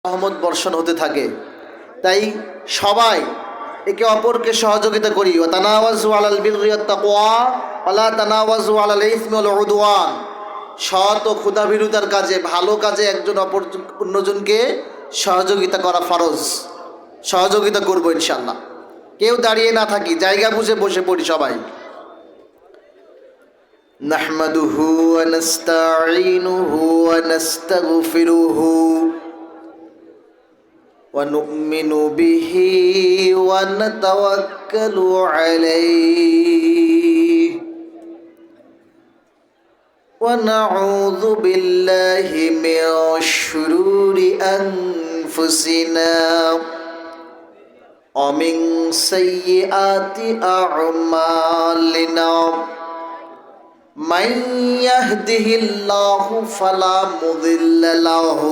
রহমত বর্ষণ হতে থাকে। তাই সবাই একে অপরকে সহযোগিতা করি। ওয়া তানাওয়াজু আলাল বিররি ওয়াত তাকওয়া ওয়া লা তানাওয়াজু আলাল ইসমি ওয়াল উদওয়ান। সৎ ও ক্ষুধাভীরুতার কাজে, ভালো কাজে একজন অন্যজনকে সহযোগিতা করা ফরজ। সহযোগিতা করব ইনশাআল্লাহ। কেউ দাঁড়িয়ে না থাকি, জায়গা বুঝে বসে পড়ি সবাই। নাহমাদুহু ওয়া নাস্তাঈনুহু ওয়া নাস্তাগফিরুহু ونؤمن به ونتوكل عليه ونعوذ بالله من شرور أنفسنا ومن سيئات أعمالنا من يهده الله فلا مضل له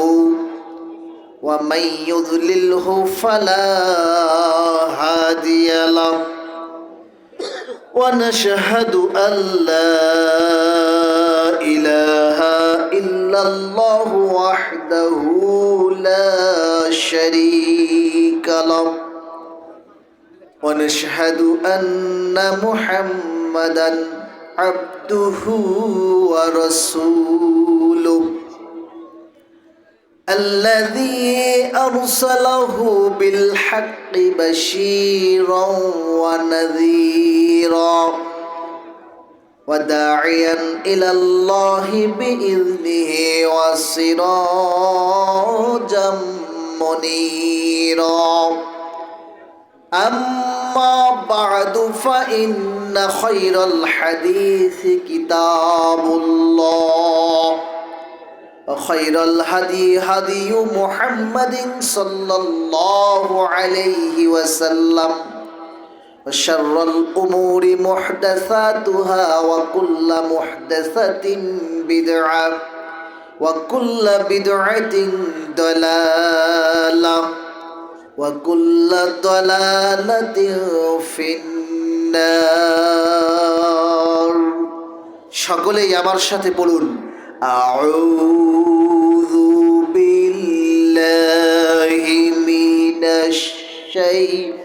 ومن يضلله فلا هادي له ونشهد أن لا إله إلا الله وحده لا شريك له ونشهد أن محمدا عبده ورسوله الذي أرسله بالحق بشيرا ونذيرا وداعيا إلى الله بإذنه وسراجا منيرا أما بعد فإن خير الحديث كتاب الله وخير الهدي هدي محمد صلى الله عليه وسلم وشر الأمور محدثاتها وكل محدثة بدعة وكل بدعة ضلالة وكل ضلالة في النار সকলেই আমার সাথে বলুন أعوذ بالله من الشيطان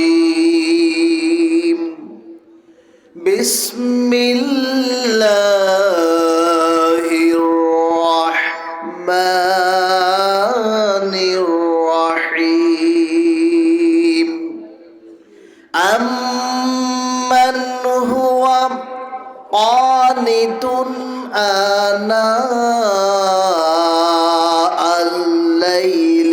الرجيم بسم الله الرحمن الرحيم أمن هو قانت آناء الليل